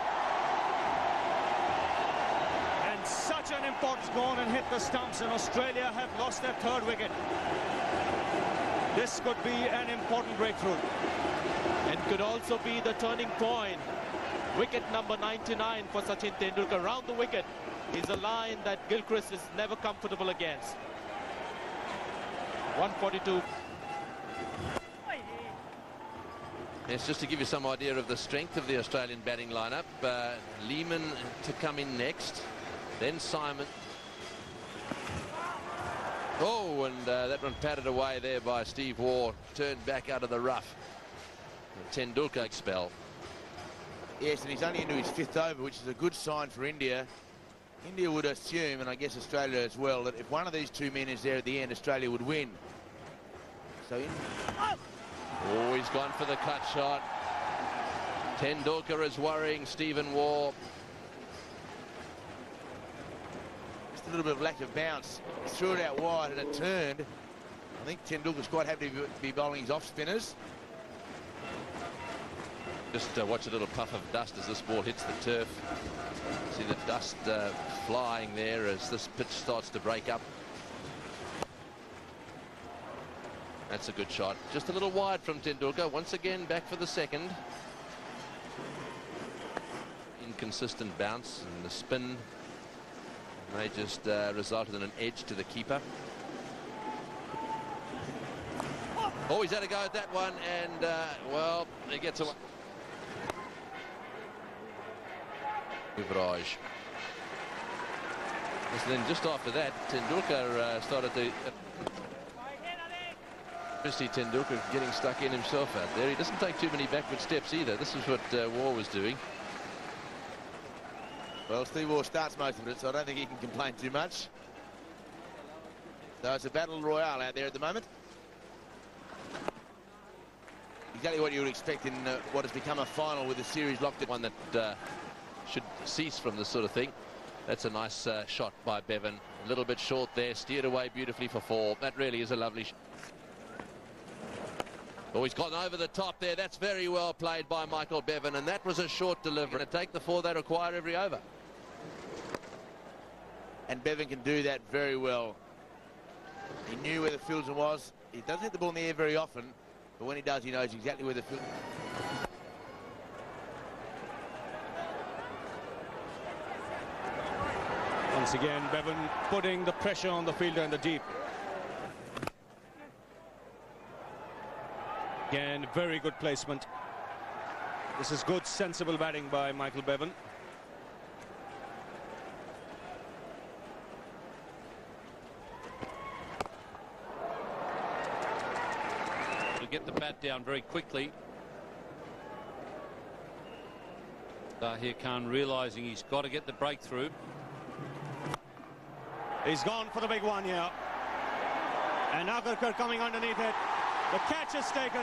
H: And such an importance gone and hit the stumps, and Australia have lost their 3rd wicket. This could be an important breakthrough.
E: And could also be the turning point. Wicket number 99 for Sachin Tendulkar. Round the wicket is a line that Gilchrist is never comfortable against. 142.
G: It's just to give you some idea of the strength of the Australian batting lineup. Lehman to come in next, then Simon. Oh, and that one patted away there by Steve Waugh, turned back out of the rough. Tendulkar spell.
F: Yes, and he's only into his 5th over, which is a good sign for India. India would assume, and I guess Australia as well, that if one of these 2 men is there at the end, Australia would win. So
G: Oh, he's gone for the cut shot. Tendulkar is worrying Stephen Waugh.
F: just a little bit of lack of bounce. He threw it out wide and it turned. I think Tendulkar's quite happy to be bowling his off spinners.
G: Just watch a little puff of dust as this ball hits the turf. See the dust flying there as this pitch starts to break up. That's a good shot. Just a little wide from Tendulkar. Once again back for the 2nd. Inconsistent bounce, and the spin may just resulted in an edge to the keeper. Oh, he's had a go at that one, and well, he gets away. Yuvraj. And then just after that, Tendulkar started to. See Tendulkar getting stuck in himself out there. He doesn't take too many backward steps either. This is what Waugh was doing.
F: Well, Steve Waugh starts most of it, so I don't think he can complain too much. So it's a battle royale out there at the moment. Exactly what you would expect in what has become a final with the series locked at.
G: One that should cease from this sort of thing. That's a nice shot by Bevan. A little bit short there, steered away beautifully for 4. That really is a lovely shot. Oh, he's gone over the top there. That's very well played by Michael Bevan, and that was a short delivery. To take the 4 they require every over.
F: And Bevan can do that very well. He knew where the fielder was. He doesn't hit the ball in the air very often, but when he does, he knows exactly where the field.
H: Once again, Bevan putting the pressure on the fielder in the deep. Again, very good placement. This is good, sensible batting by Michael Bevan.
B: To get the bat down very quickly. Zahir Khan realising he's got to get the breakthrough.
H: He's gone for the big one here. And Agarkar coming underneath it. The catch is taken.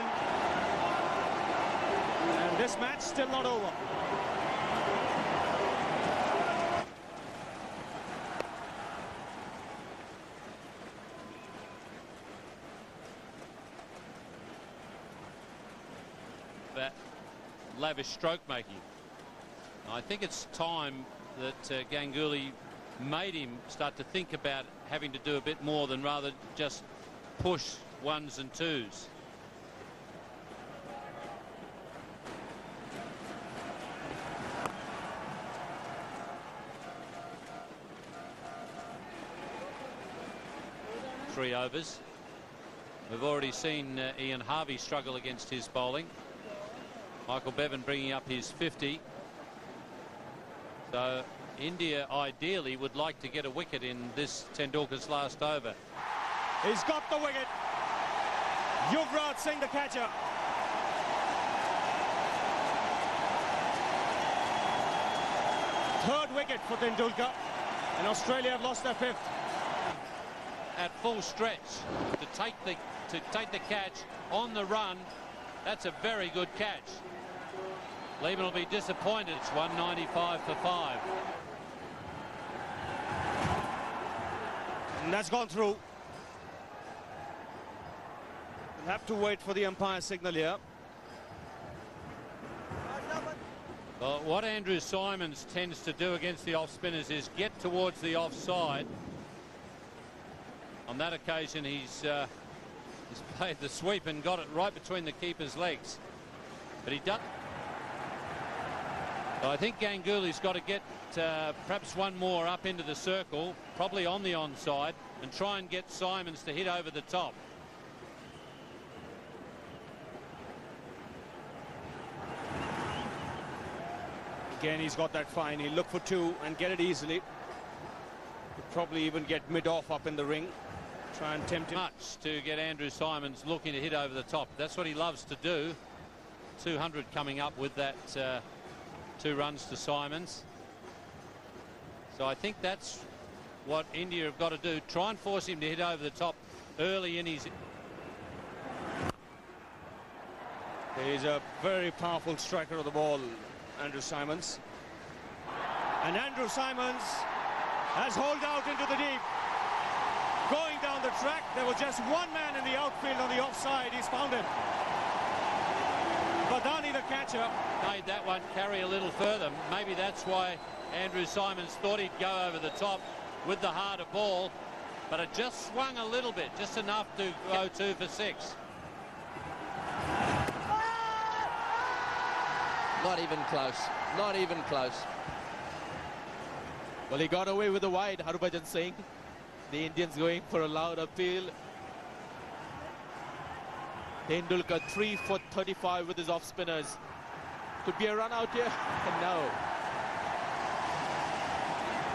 H: And this match still not over.
B: That lavish stroke making. I think it's time that Ganguly made him start to think about having to do a bit more than rather just push 1s and 2s. Three overs. We've already seen Ian Harvey struggle against his bowling. Michael Bevan bringing up his 50. So India ideally would like to get a wicket in this Tendulkar's last over.
H: He's got the wicket. Yuvraj Singh, the catcher. Third wicket for Tendulkar, and Australia have lost their 5th.
B: At full stretch to take the catch on the run. That's a very good catch. Lehman will be disappointed. It's 195 for 5.
H: And that's gone through. We'll have to wait for the umpire signal here.
B: Well, what Andrew Simons tends to do against the off-spinners is get towards the offside. On that occasion, he's played the sweep and got it right between the keeper's legs. But he does. So I think Ganguly's got to get perhaps one more up into the circle, probably on the onside, and try and get Simons to hit over the top.
H: Again, he's got that fine. He'll look for 2 and get it easily. He'll probably even get mid-off up in the ring. Try and tempt him.
B: Much to get Andrew Simons looking to hit over the top. That's what he loves to do. 200 coming up with that 2 runs to Simons. So I think that's what India have got to do. Try and force him to hit over the top early in his...
H: He's a very powerful striker of the ball, Andrew Simons. And Andrew Simons has holed out into the deep. Going down the track, there was just one man in the outfield on the offside. He's found him. Badani, the catcher,
B: made that one carry a little further. Maybe that's why Andrew Simons thought he'd go over the top with the harder ball, but it just swung a little bit, just enough to go 2 for 6.
G: Not even close. Not even close.
E: Well, he got away with the wide, Harbhajan Singh. The Indians going for a loud appeal. Tendulkar 3 for 35 with his off spinners. Could be a run out here. No.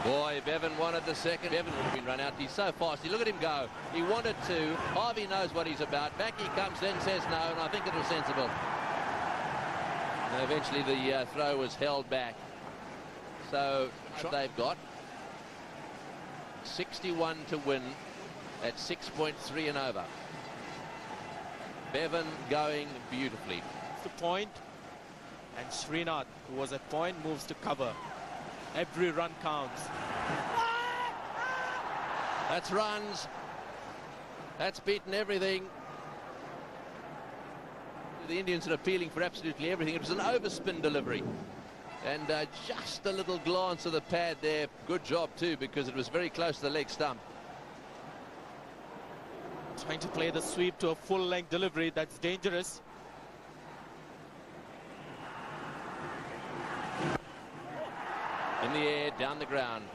G: Boy, Bevan wanted the second. Bevan would have been run out. He's so fast. You look at him go. He wanted to. Harvey knows what he's about. Back he comes, then says no, and I think it was sensible. And eventually the throw was held back. So they've got 61 to win at 6.3 and over. Bevan going beautifully.
E: The point, and Srinath, who was at point, moves to cover. Every run counts.
G: That's runs. That's beaten everything. The Indians are appealing for absolutely everything. It was an overspin delivery. And just a little glance of the pad there. Good job too, because it was very close to the leg stump.
E: Trying to play the sweep to a full-length delivery. That's dangerous.
G: In the air, down the ground.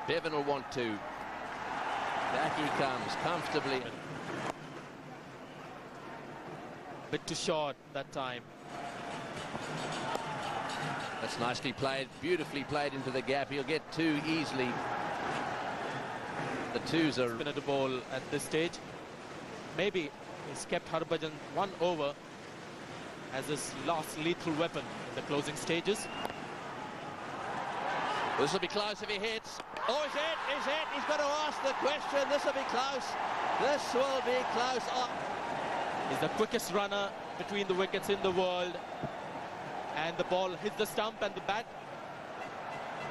G: Bevan will want to. Back he comes comfortably.
E: Bit too short that time.
G: That's nicely played, beautifully played into the gap. He'll get 2 easily. The 2s are...
E: Spin at the ball at this stage. Maybe he's kept Harbhajan 1 over as his last lethal weapon in the closing stages.
G: This will be close if he hits. Oh, he's hit, he's hit. He's got to ask the question. This will be close. This will be close. Oh.
E: He's the quickest runner between the wickets in the world. And the ball hits the stump and the bat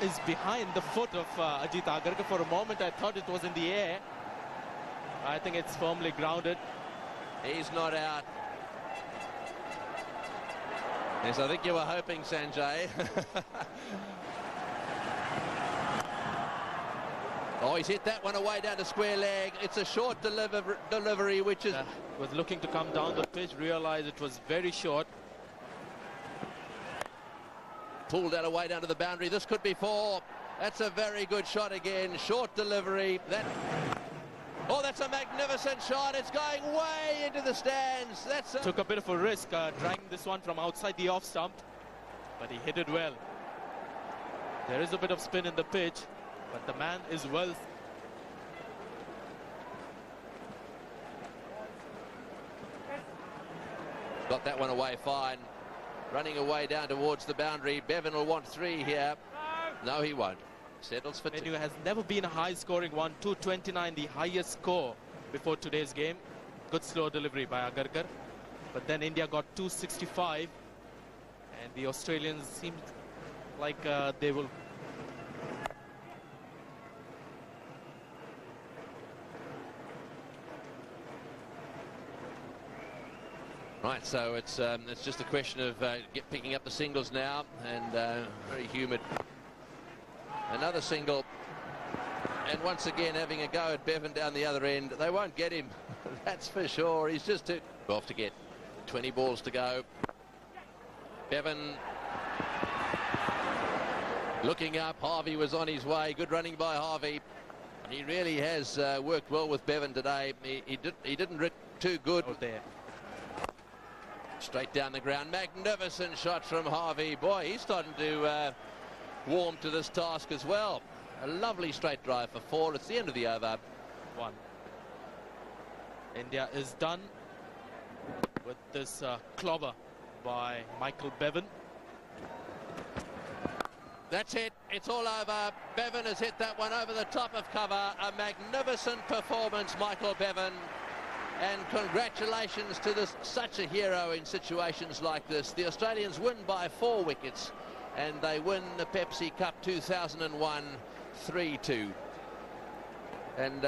E: is behind the foot of Ajit Agarkar. For a moment I thought it was in the air. I think it's firmly grounded.
G: He's not out. Yes, I think you were hoping, Sanjay. Oh, he's hit that one away down to square leg. It's a short delivery, which is...
E: was looking to come down the pitch, realized it was very short.
G: Pulled that away down to the boundary. This could be 4. That's a very good shot again. Short delivery. That Oh, that's a magnificent shot. It's going way into the stands.
E: Took a bit of a risk dragging this one from outside the off stump, but he hit it well. There is a bit of spin in the pitch, but the man is well.
G: Got that one away fine. Running away down towards the boundary. Bevan will want 3 here. No, he won't. Settles for 2.
E: Menu has never been a high-scoring one. 229, the highest score before today's game. Good slow delivery by Agarkar. But then India got 265. And the Australians seem like they will...
G: Right, so it's just a question of picking up the singles now, and very humid. Another single, and once again having a go at Bevan down the other end. They won't get him, that's for sure. He's just too off to get. 20 balls to go. Bevan looking up. Harvey was on his way. Good running by Harvey. He really has worked well with Bevan today. He didn't rip too good.
E: Out there.
G: Straight down the ground. Magnificent shot from Harvey. Boy, he's starting to warm to this task as well. A lovely straight drive for 4. It's the end of the over.
E: 1. India is done with this clobber by Michael Bevan.
G: That's it. It's all over. Bevan has hit that one over the top of cover. A magnificent performance, Michael Bevan. And congratulations to such a hero in situations like this. The Australians win by 4 wickets, and they win the Pepsi Cup 2001 3-2. And